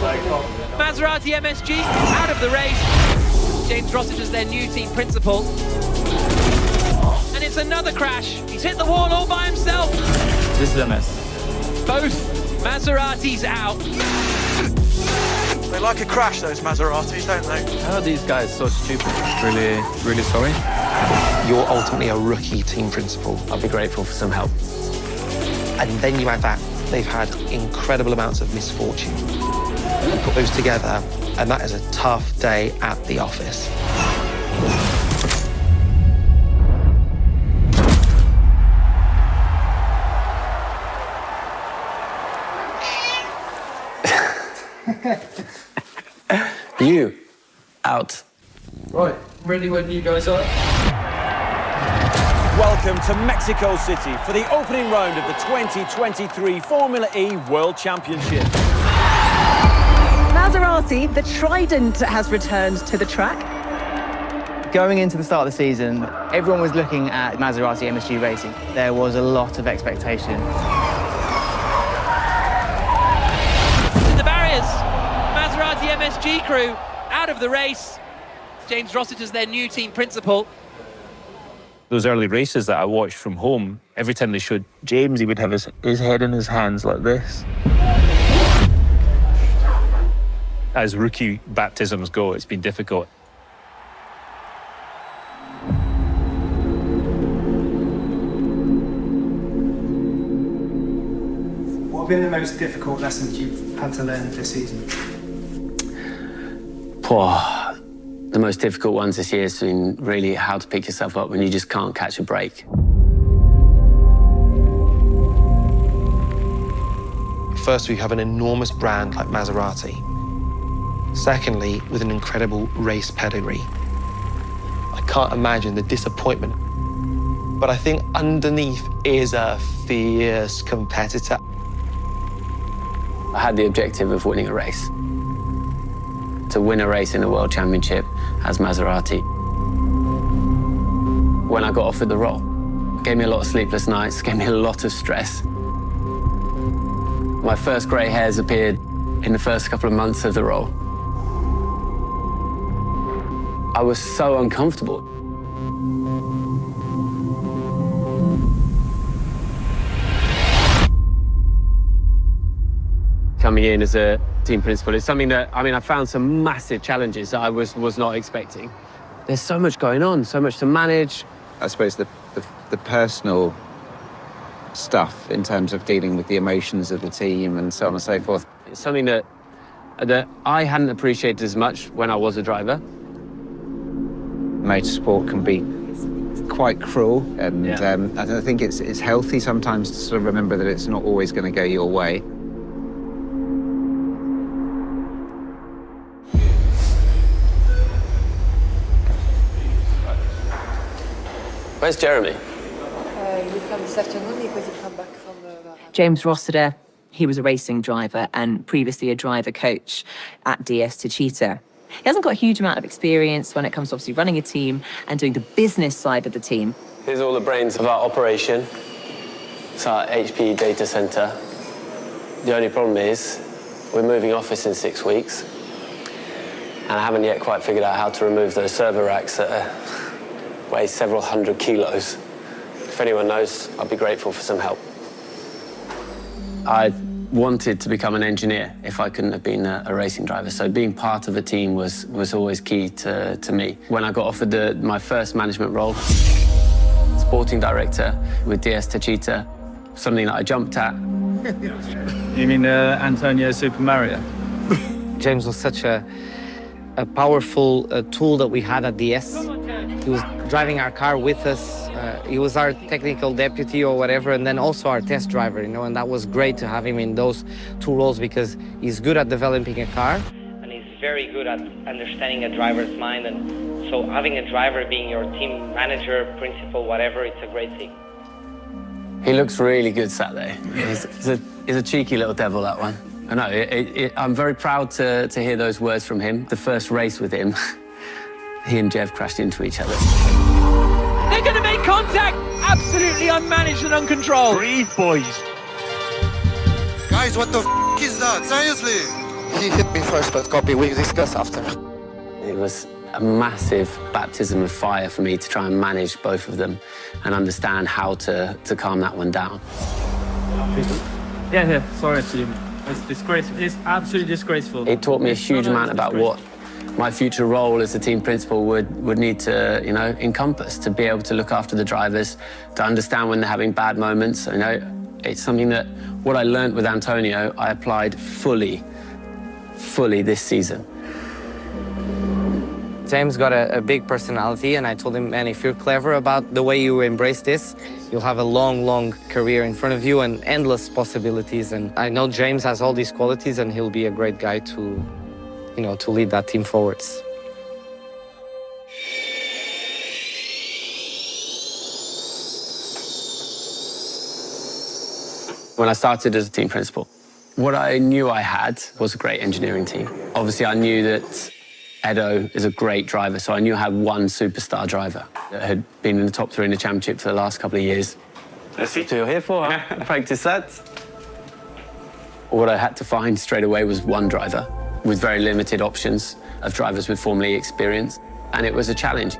Maserati MSG out of the race. James Rossiter's their new team principal. And it's another crash. He's hit the wall all by himself. This is a mess. Both Maseratis out. They like a crash, those Maseratis, don't they? How are these guys so stupid? Really sorry. You're ultimately a rookie team principal. I'll be grateful for some help. And then you add that, they've had incredible amounts of misfortune. You put those together, and that is a tough day at the office. You, out. Right, ready when you guys are? Welcome to Mexico City for the opening round of the 2023 Formula E World Championship. Maserati, the Trident, has returned to the track. Going into the start of the season, everyone was looking at Maserati MSG racing. There was a lot of expectation. To the barriers, Maserati MSG crew out of the race. James Rossiter's their new team principal. Those early races that I watched from home, every time they showed James, he would have his head in his hands like this. As rookie baptisms go, it's been difficult. What have been the most difficult lessons you've had to learn this season? The most difficult ones this year has been really how to pick yourself up when you just can't catch a break. First, we have an enormous brand like Maserati. Secondly, with an incredible race pedigree. I can't imagine the disappointment. But I think underneath is a fierce competitor. I had the objective of winning a race. To win a race in a world championship as Maserati. When I got offered the role, it gave me a lot of sleepless nights, gave me a lot of stress. My first grey hairs appeared in the first couple of months of the role. I was so uncomfortable. Coming in as a team principal is something that, I found some massive challenges that I was not expecting. There's so much going on, so much to manage. I suppose the personal stuff in terms of dealing with the emotions of the team and so on and so forth. It's something that I hadn't appreciated as much when I was a driver. Motorsport can be quite cruel, and Yeah. I think it's healthy sometimes to sort of remember that it's not always going to go your way. Where's Jeremy? He will come this afternoon because he come back from James Rossiter, he was a racing driver and previously a driver coach at DS Techeetah. He hasn't got a huge amount of experience when it comes to obviously running a team and doing the business side of the team. Here's all the brains of our operation. It's our HP data center. The only problem is we're moving office in 6 weeks, and I haven't yet quite figured out how to remove those server racks that weigh several hundred kilos. If anyone knows, I'd be grateful for some help. I wanted to become an engineer if I couldn't have been a racing driver, so being part of a team was always key to me. When I got offered my first management role, sporting director with DS Techeetah, something that I jumped at. You mean Antonio Super Mario? James was such a powerful tool that we had at DS. He was driving our car with us. He was our technical deputy or whatever, and then also our test driver, and that was great to have him in those two roles because he's good at developing a car. And he's very good at understanding a driver's mind, and so having a driver being your team manager, principal, whatever, it's a great thing. He looks really good Saturday. He's a cheeky little devil, that one. I know, I'm very proud to hear those words from him. The first race with him, he and Jev crashed into each other. They're going to make contact! Absolutely unmanaged and uncontrolled. Breathe, boys. Guys, what the f*** is that? Seriously? He hit me first, but copy, we discuss after. It was a massive baptism of fire for me to try and manage both of them and understand how to calm that one down. Yeah, sorry, Jim. It's disgraceful. It's absolutely disgraceful. It taught me a huge amount about what my future role as a team principal would need to, encompass, to be able to look after the drivers, to understand when they're having bad moments. It's something that what I learned with Antonio, I applied fully this season. James got a big personality, and I told him, man, if you're clever about the way you embrace this, you'll have a long, long career in front of you and endless possibilities. And I know James has all these qualities, and he'll be a great guy to lead that team forwards. When I started as a team principal, what I knew I had was a great engineering team. Obviously, I knew that Edo is a great driver, so I knew I had one superstar driver that had been in the top 3 in the championship for the last couple of years. That's what you're here for, huh? Practice that. What I had to find straight away was one driver with very limited options of drivers with Formula E experience, and it was a challenge.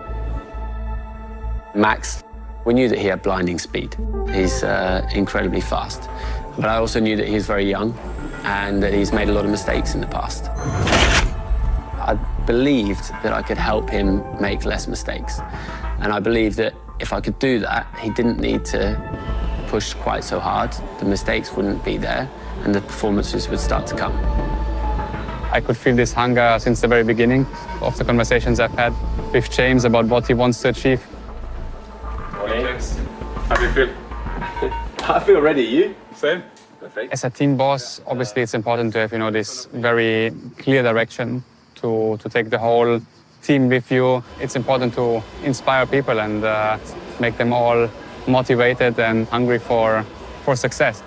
Max, we knew that he had blinding speed. He's incredibly fast, but I also knew that he was very young and that he's made a lot of mistakes in the past. I believed that I could help him make less mistakes. And I believed that if I could do that, he didn't need to push quite so hard. The mistakes wouldn't be there and the performances would start to come. I could feel this hunger since the very beginning of the conversations I've had with James about what he wants to achieve. Morning, James. How do you feel? I feel ready. You? Same. Perfect. As a team boss, obviously it's important to have, this very clear direction to take the whole team with you. It's important to inspire people and make them all motivated and hungry for success.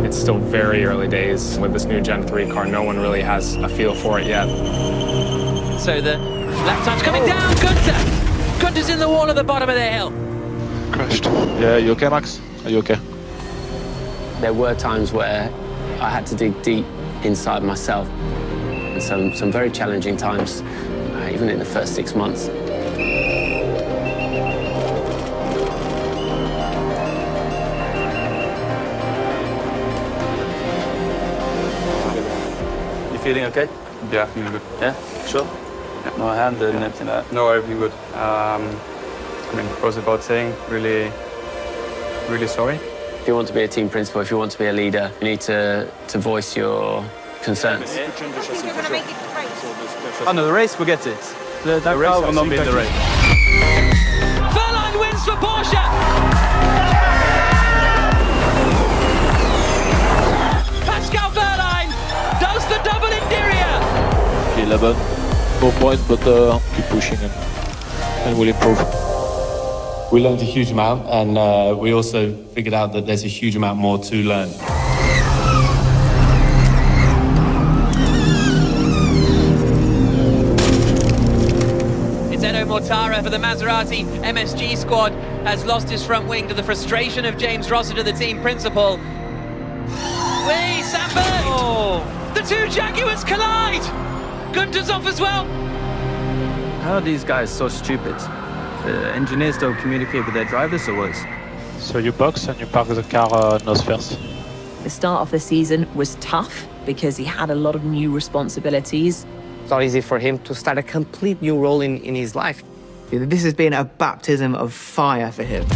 It's still very early days with this new Gen 3 car. No one really has a feel for it yet. So the lap time's coming down. Gunter's in the wall at the bottom of the hill. Crashed. Yeah, you okay, Max? Are you okay? There were times where I had to dig deep inside myself. And some very challenging times, even in the first 6 months. You feeling okay? Yeah, feeling good. Yeah? Sure? Yeah. No hand or anything like that? No, everything good. It goes without saying, really sorry. If you want to be a team principal, if you want to be a leader, you need to voice your concerns. Oh no, the race, forget it. The race will not be in the race. Verline wins for Porsche! Pascal Verline does the double interior! 11, 4 points, but keep pushing and we'll improve. We learned a huge amount, and we also figured out that there's a huge amount more to learn. It's Edo Mortara for the Maserati MSG squad, has lost his front wing to the frustration of James Rossiter, the team principal. Whee, Sandberg! Oh. The two Jaguars collide! Gunter's off as well. How are these guys so stupid? The engineers don't communicate with their drivers or what? So you box and you park the car nose first. The start of the season was tough because he had a lot of new responsibilities. It's not easy for him to start a complete new role in his life. This has been a baptism of fire for him.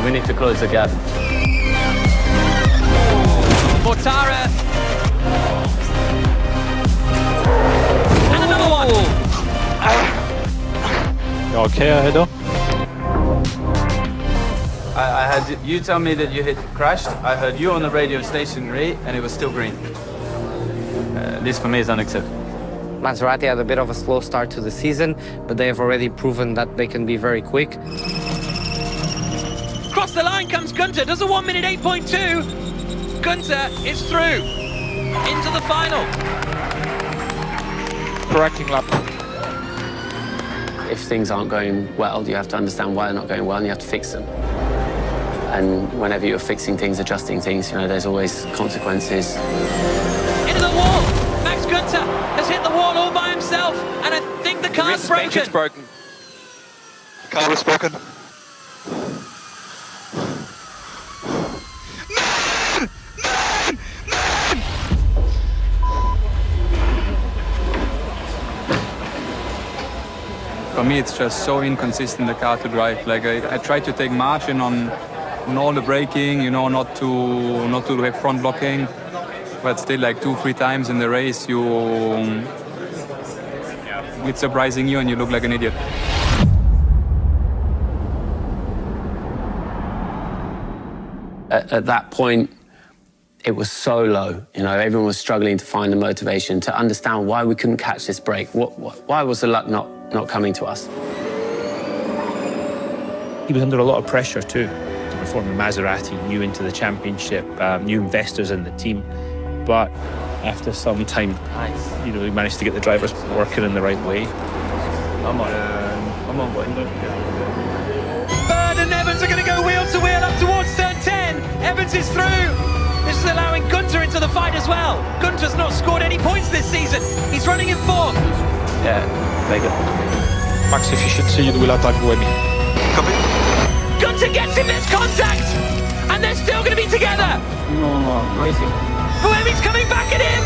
We need to close the gap. Mortara. And another one. You okay, Edo? I had you tell me that you crashed. I heard you on the radio stationary, and it was still green. This for me is unacceptable. Maserati had a bit of a slow start to the season, but they have already proven that they can be very quick. Across the line comes Gunter, does a 1 minute 8.2. Gunter is through into the final. Correcting lap. If things aren't going well, you have to understand why they're not going well and you have to fix them. And whenever you're fixing things, adjusting things, there's always consequences. Into the wall! Max Günther has hit the wall all by himself, and I think the car's broken. It's broken. Car was broken. For me, it's just so inconsistent, the car to drive. Like I try to take margin on all the braking, not to have front blocking, but still like 2-3 times in the race, it's surprising you and you look like an idiot. At that point, it was so low. Everyone was struggling to find the motivation to understand why we couldn't catch this break. Why was the luck not coming to us? He was under a lot of pressure too, to perform the Maserati, new into the championship, new investors in the team. But after some time, he managed to get the drivers working in the right way. Bird and Evans are going to go wheel to wheel up towards turn 10. Evans is through. This is allowing Günther into the fight as well. Günther's not scored any points this season. He's running in 4th. Yeah, very good. Max efficiency will attack Buemi. Copy. Günther gets him, there's contact! And they're still going to be together! No, racing. Buemi's coming back at him!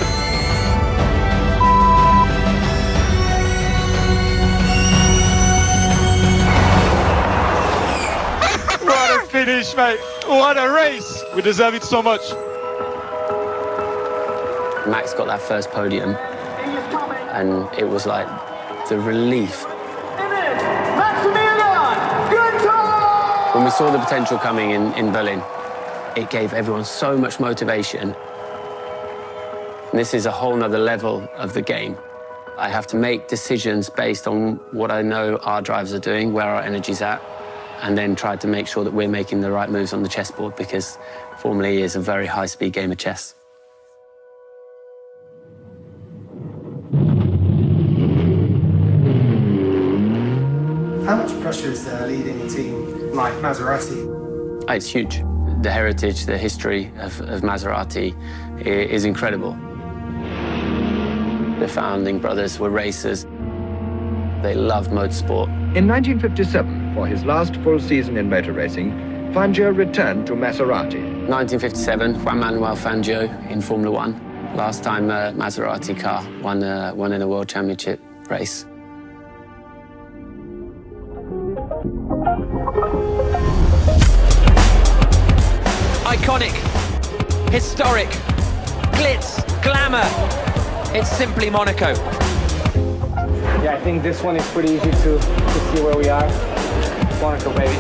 What a finish, mate. What a race. We deserve it so much. Max got that first podium, and it was like the relief. When we saw the potential coming in Berlin, it gave everyone so much motivation. And this is a whole nother level of the game. I have to make decisions based on what I know our drivers are doing, where our energy's at, and then try to make sure that we're making the right moves on the chessboard, because Formula E is a very high-speed game of chess. How much pressure is there leading a team like Maserati? It's huge. The heritage, the history of Maserati is incredible. The founding brothers were racers. They loved motorsport. In 1957, for his last full season in motor racing, Fangio returned to Maserati. 1957, Juan Manuel Fangio in Formula One. Last time a Maserati car won in a World Championship race. Iconic, historic, glitz, glamour. It's simply Monaco. Yeah, I think this one is pretty easy to see where we are. Monaco, baby.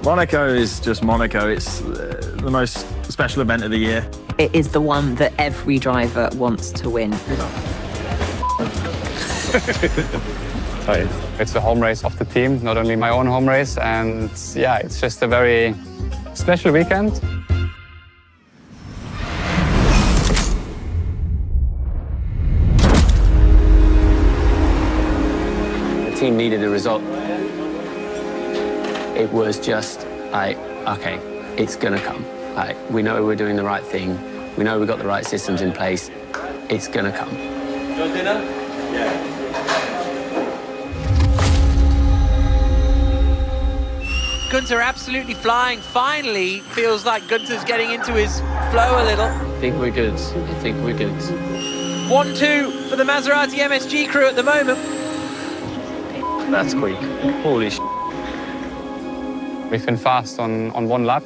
Monaco is just Monaco. It's the most special event of the year. It is the one that every driver wants to win. It's the home race of the team, not only my own home race, and yeah, it's just a very special weekend. The team needed a result. It was just like, okay, it's gonna come. Like, we know we're doing the right thing. We know we've got the right systems in place. It's gonna come. Your dinner? Yeah. Günther absolutely flying. Finally, feels like Günther's getting into his flow a little. I think we're good. 1-2 for the Maserati MSG crew at the moment. That's quick. Holy sh**. We've been fast on one lap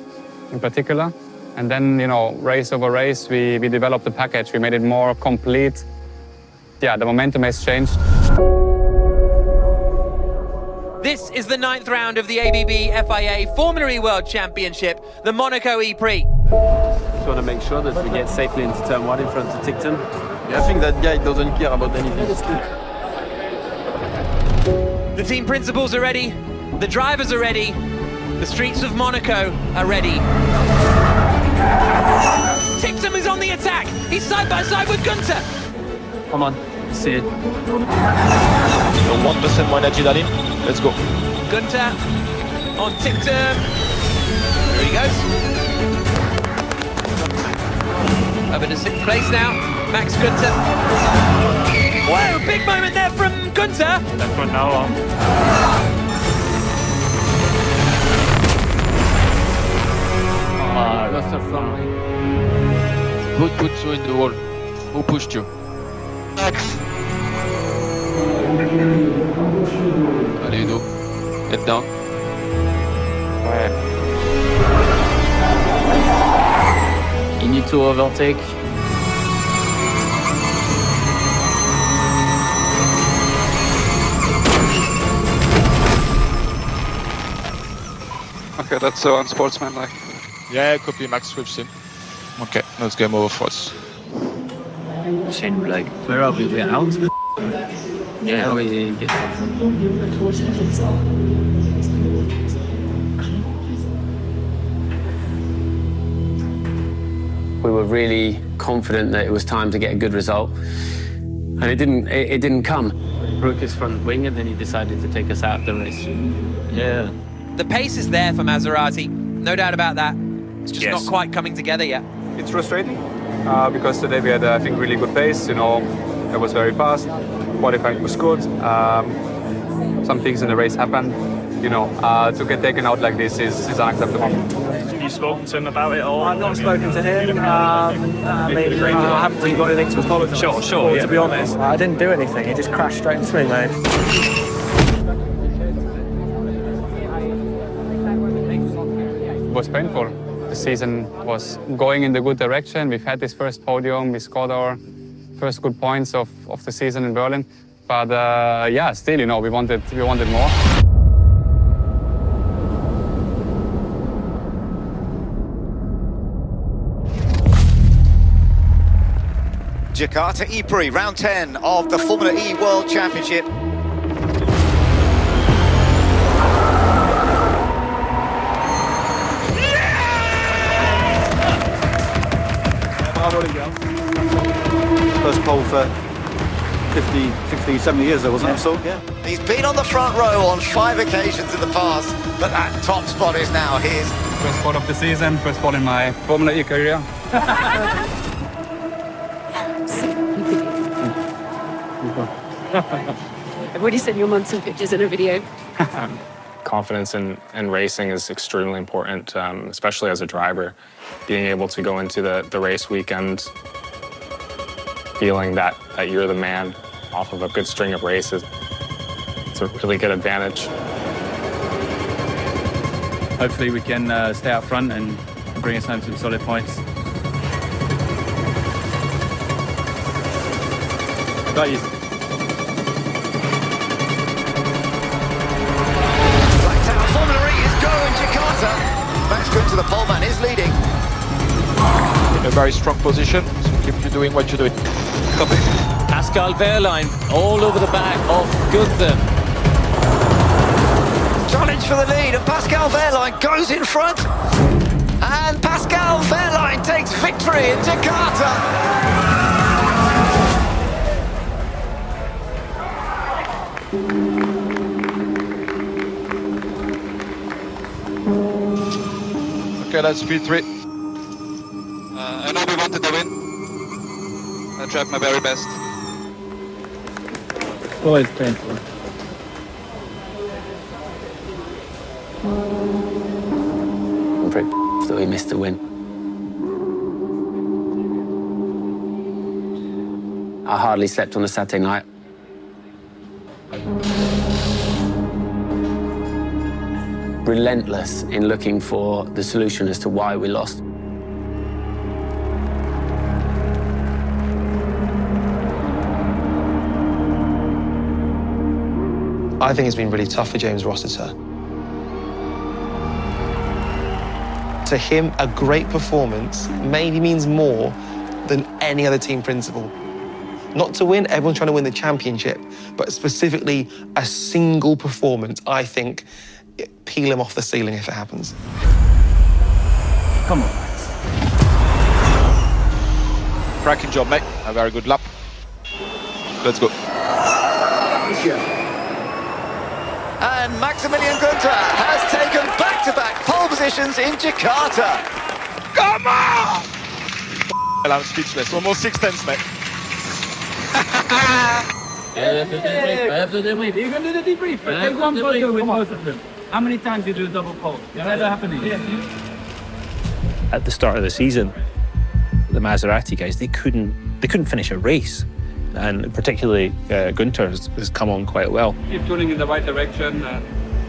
in particular. And then, race over race, we developed the package. We made it more complete. Yeah, the momentum has changed. This is the 9th round of the ABB FIA Formula E World Championship, the Monaco E-Prix. Just want to make sure that we get safely into turn 1 in front of Tickton. Yeah, I think that guy doesn't care about anything. The team principals are ready, the drivers are ready, the streets of Monaco are ready. Tickton is on the attack, he's side by side with Günther. Come on, see it. 1% more energy than him. Let's go. Gunter on tip turn. There he goes. Over to sixth place now. Max Gunter. Whoa, big moment there from Gunter. That's one now on. That's a fly. Who put you in the wall? Who pushed you? Max. How do you do? Get down. You need to overtake. Okay, that's so unsportsmanlike. Yeah, copy. Max switched him. Okay, that's game over for us. Shane, like, where are we? We're out? Yeah, we get. We were really confident that it was time to get a good result, and it didn't come. He broke his front wing and then he decided to take us out of the race. Yeah. The pace is there for Maserati, no doubt about that. It's just not quite coming together yet. It's frustrating because today we had, I think, really good pace. You know, it was very fast. Qualifying was good. Some things in the race happened. You know, to get taken out like this is unacceptable. Have you spoken to him about it all? I've not spoken to him. I haven't really got anything to apologise for, to be honest. I didn't do anything. He just crashed straight into me, mate. It was painful. The season was going in the good direction. We've had this first podium. We scored our first good points of the season in Berlin. But yeah, still, you know, we wanted more. Jakarta Ypres, round 10 of the Formula E World Championship. First pole for 50, 60, 70 years, though, wasn't it? So, yeah. He's been on the front row on 5 occasions in the past, but that top spot is now his. First spot of the season, first spot in my Formula E career. I've already sent your mum some pictures in a video. Confidence in racing is extremely important, especially as a driver. Being able to go into the race weekend feeling that you're the man off of a good string of races, it's a really good advantage. Hopefully we can stay out front and bring us home some solid points. Got you. Formula E is going Jakarta. Max going to the pole man is leading. In a very strong position, so keep you doing what you're doing. Copy. Pascal Wehrlein all over the back of Gunther. Challenge for the lead, and Pascal Wehrlein goes in front. And Pascal Wehrlein takes victory in Jakarta. Okay, that's P3. I know we wanted to win. I tried my very best. Always painful. I'm pretty that we missed the win. I hardly slept on a Saturday night. Relentless in looking for the solution as to why we lost. I think it's been really tough for James Rossiter. To him, a great performance maybe means more than any other team principal. Not to win, everyone's trying to win the championship, but specifically a single performance, I think, peel him off the ceiling if it happens. Come on, Cracking job, mate. A very good lap. Let's go. And Maximilian Günther has taken back-to-back pole positions in Jakarta. Come on! I'm speechless. Almost 6 tenths, mate. You're going to do the debrief. Take one photo with both of them. How many times you do a double pole? Never happening. At the start of the season, the Maserati guys, they couldn't finish a race. And particularly Günther has come on quite well. Keep tuning in the right direction.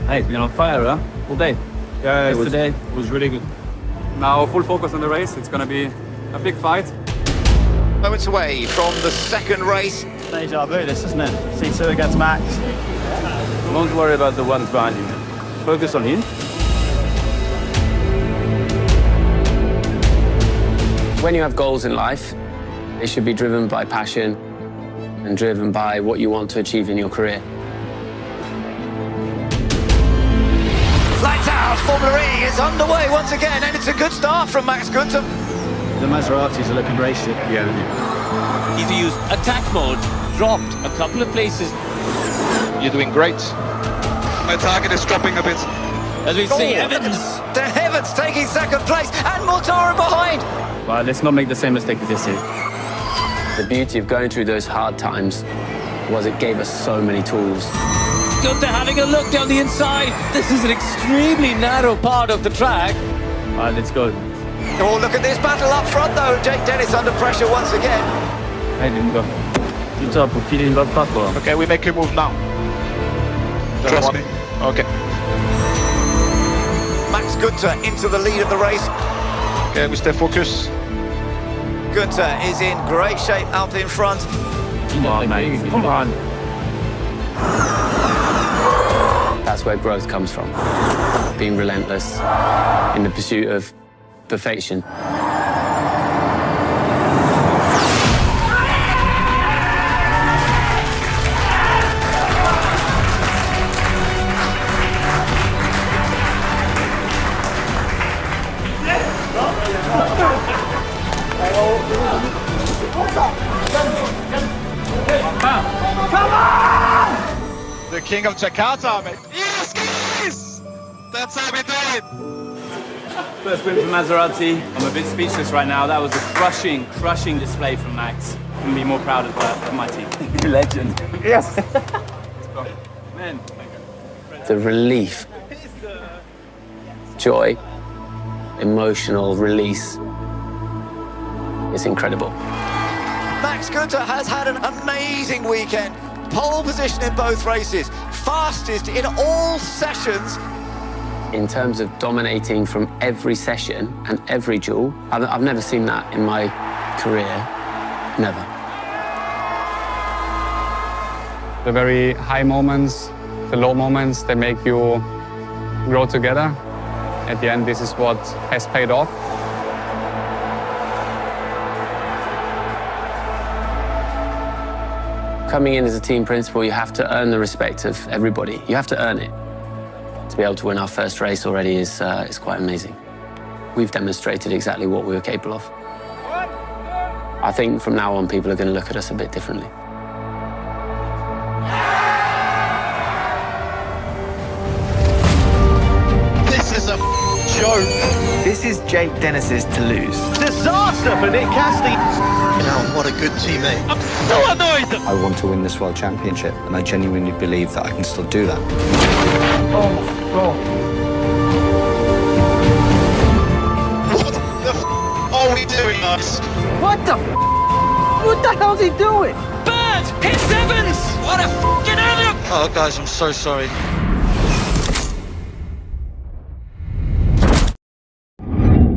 Hey, it's been on fire, huh? All day. Yeah, it was really good. Now full focus on the race. It's going to be a big fight. Moments away from the second race. Deja vu, this, isn't it? C2 against Max. Don't worry about the ones behind you. Focus on you. When you have goals in life, they should be driven by passion and driven by what you want to achieve in your career. Lights out, Formula E is underway once again, and it's a good start from Max Günther. The Maseratis are looking racing. Yeah. He's used attack mode, dropped a couple of places. You're doing great. My target is dropping a bit. As we see, Evans. De Heavens taking second place, and Mortara behind. Well, let's not make the same mistake as this year. The beauty of going through those hard times was it gave us so many tools. Günther having a look down the inside. This is an extremely narrow part of the track. All right, let's go. Oh, look at this battle up front, though. Jake Dennis under pressure once again. Hey, go. Good job, feeling that battle. Okay, we make a move now. Trust me. Okay. Max Günther into the lead of the race. Okay, we stay focused. Günther is in great shape out in front. Come on, mate. Come on. That's where growth comes from. Being relentless in the pursuit of perfection. Come on! The king of Jakarta, mate. Yes, guys! That's how we do it. First win for Maserati. I'm a bit speechless right now. That was a crushing display from Max. Couldn't be more proud of my team. Legend. Yes. Man. The relief, joy, emotional release is incredible. Max Günther has had an amazing weekend. Pole position in both races, fastest in all sessions. In terms of dominating from every session and every duel, I've never seen that in my career, never. The very high moments, the low moments, they make you grow together. At the end, this is what has paid off. Coming in as a team principal, you have to earn the respect of everybody. You have to earn it. To be able to win our first race already is quite amazing. We've demonstrated exactly what we were capable of. I think from now on, people are going to look at us a bit differently. This is a joke. This is Jake Dennis's to lose. Disaster for Nick Cassidy. What a good teammate. I'm so annoyed. I want to win this World Championship, and I genuinely believe that I can still do that. Oh my God. What the f are we doing, guys? What the What the hell's he doing? Bert! Hits Evans! What a f***ing idiot! Oh, guys, I'm so sorry.